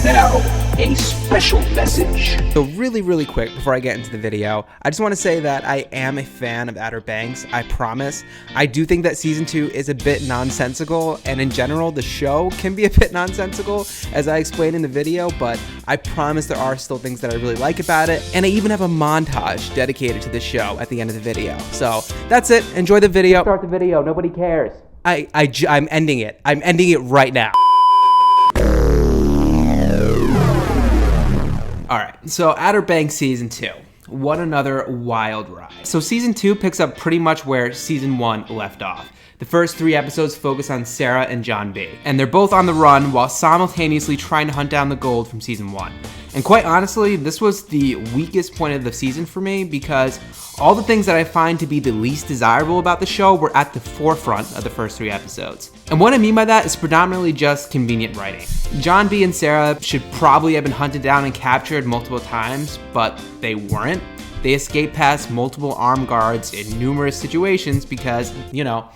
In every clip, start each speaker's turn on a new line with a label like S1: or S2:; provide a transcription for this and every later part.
S1: Now, a special message.
S2: So really quick before I get into the video, I just want to say that I am a fan of Outer Banks, I promise. I do think that season 2 is a bit nonsensical, and in general the show can be a bit nonsensical, as I explained in the video, but I promise there are still things that I really like about it, and I even have a montage dedicated to the show at the end of the video. So that's it, enjoy the video. Start the video, nobody cares. I'm ending it. I'm ending it right now. Alright, so Outer Banks Season 2. What another wild ride. So Season 2 picks up pretty much where Season 1 left off. The first 3 episodes focus on Sarah and John B. And they're both on the run while simultaneously trying to hunt down the gold from Season 1. And quite honestly, this was the weakest point of the season for me because all the things that I find to be the least desirable about the show were at the forefront of the first 3 episodes. And what I mean by that is predominantly just convenient writing. John B and Sarah should probably have been hunted down and captured multiple times, but they weren't. They escaped past multiple armed guards in numerous situations because, you know,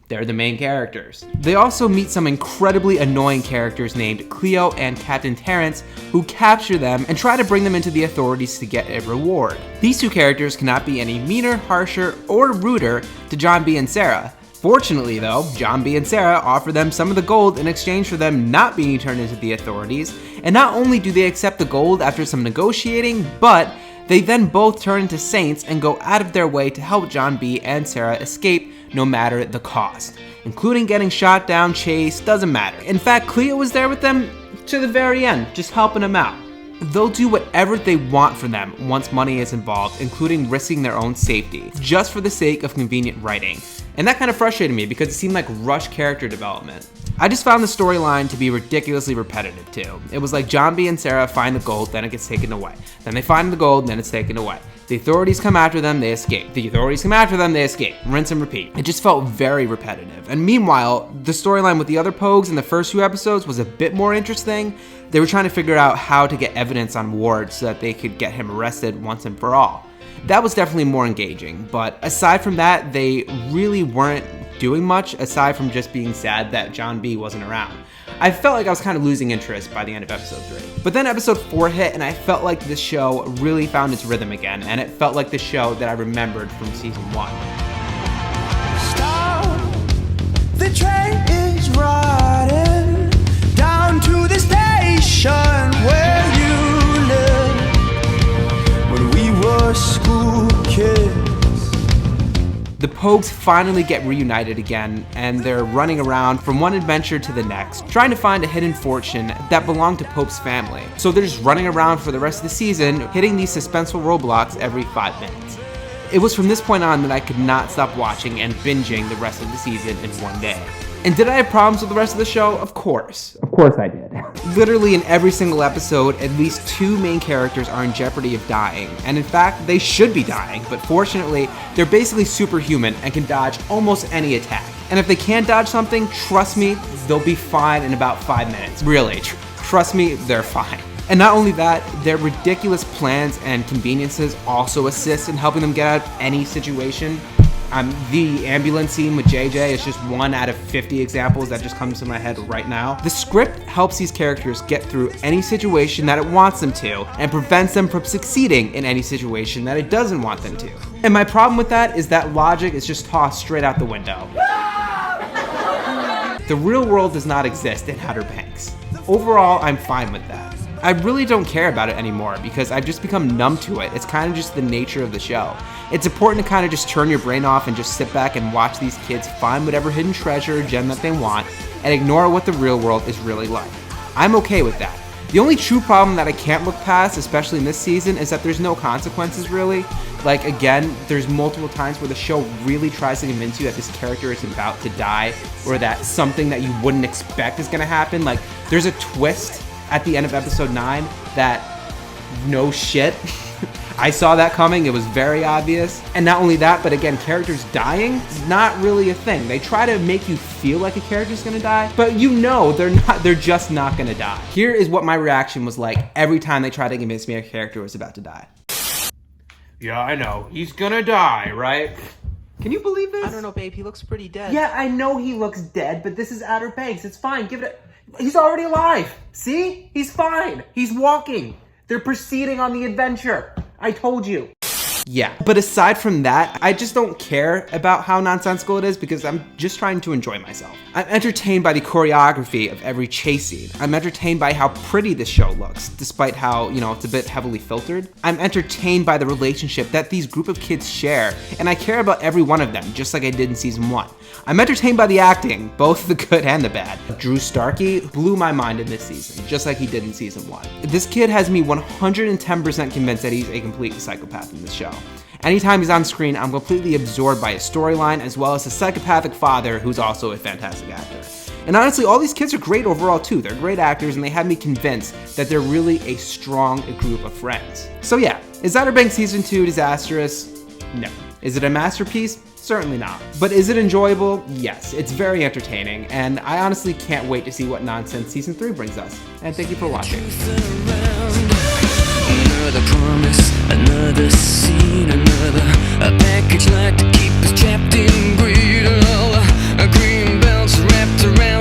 S2: they're the main characters. They also meet some incredibly annoying characters named Cleo and Captain Terrence who capture them and try to bring them into the authorities to get a reward. These 2 characters cannot be any meaner, harsher, or ruder to John B and Sarah. Fortunately though, John B and Sarah offer them some of the gold in exchange for them not being turned into the authorities, and not only do they accept the gold after some negotiating, but they then both turn into saints and go out of their way to help John B and Sarah escape no matter the cost. Including getting shot down, chased, doesn't matter. In fact, Cleo was there with them to the very end, just helping them out. They'll do whatever they want for them once money is involved, including risking their own safety, just for the sake of convenient writing. And that kind of frustrated me because it seemed like rushed character development. I just found the storyline to be ridiculously repetitive too. It was like John B and Sarah find the gold, then it gets taken away. Then they find the gold, then it's taken away. The authorities come after them, they escape. The authorities come after them, they escape. Rinse and repeat. It just felt very repetitive. And meanwhile, the storyline with the other Pogues in the first few episodes was a bit more interesting. They were trying to figure out how to get evidence on Ward so that they could get him arrested once and for all. That was definitely more engaging, but aside from that, they really weren't doing much aside from just being sad that John B wasn't around. I felt like I was kind of losing interest by the end of episode 3. But then episode 4 hit and I felt like this show really found its rhythm again, and it felt like the show that I remembered from season 1.
S3: Stop, the train is riding down to the station where you lived when we were school kids.
S2: The Pogues finally get reunited again, and they're running around from one adventure to the next, trying to find a hidden fortune that belonged to Pope's family. So they're just running around for the rest of the season, hitting these suspenseful roadblocks every 5 minutes. It was from this point on that I could not stop watching and binging the rest of the season in one day. And did I have problems with the rest of the show? Of course. Of course I did. Literally in every single episode, at least 2 main characters are in jeopardy of dying. And in fact, they should be dying, but fortunately, they're basically superhuman and can dodge almost any attack. And if they can't dodge something, trust me, they'll be fine in about 5 minutes. Really, trust me, they're fine. And not only that, their ridiculous plans and conveniences also assist in helping them get out of any situation. The ambulance scene with JJ is just 1 out of 50 examples that just comes to my head right now. The script helps these characters get through any situation that it wants them to and prevents them from succeeding in any situation that it doesn't want them to. And my problem with that is that logic is just tossed straight out the window. The real world does not exist in Outer Banks. Overall, I'm fine with that. I really don't care about it anymore because I've just become numb to it. It's kind of just the nature of the show. It's important to kind of just turn your brain off and just sit back and watch these kids find whatever hidden treasure or gem that they want and ignore what the real world is really like. I'm okay with that. The only true problem that I can't look past, especially in this season, is that there's no consequences really. Like again, there's multiple times where the show really tries to convince you that this character is about to die or that something that you wouldn't expect is gonna happen. Like there's a twist at the end of episode 9 that no shit. I saw that coming, it was very obvious. And not only that, but again, characters dying, not really a thing. They try to make you feel like a character's gonna die, but you know they're just not gonna die. Here is what my reaction was like every time they tried to convince me a character was about to die. Yeah, I know, he's gonna die, right? Can you believe this?
S4: I don't know, babe, he looks pretty dead.
S2: Yeah, I know he looks dead, but this is Outer Banks, it's fine, give it a... He's already alive. See? He's fine. He's walking. They're proceeding on the adventure. I told you. Yeah, but aside from that, I just don't care about how nonsensical it is because I'm just trying to enjoy myself. I'm entertained by the choreography of every chase scene. I'm entertained by how pretty this show looks, despite how, it's a bit heavily filtered. I'm entertained by the relationship that these group of kids share, and I care about every one of them, just like I did in season 1. I'm entertained by the acting, both the good and the bad. Drew Starkey blew my mind in this season, just like he did in season 1. This kid has me 110% convinced that he's a complete psychopath in this show. Anytime he's on screen, I'm completely absorbed by his storyline, as well as his psychopathic father, who's also a fantastic actor. And honestly, all these kids are great overall too. They're great actors, and they have me convinced that they're really a strong group of friends. So yeah, is Outer Banks Season 2 disastrous? No. Is it a masterpiece? Certainly not. But is it enjoyable? Yes, it's very entertaining, and I honestly can't wait to see what nonsense Season 3 brings us. And thank you for watching.
S3: Another promise, another scene, another a package like to keep us trapped in greed. All green belts wrapped around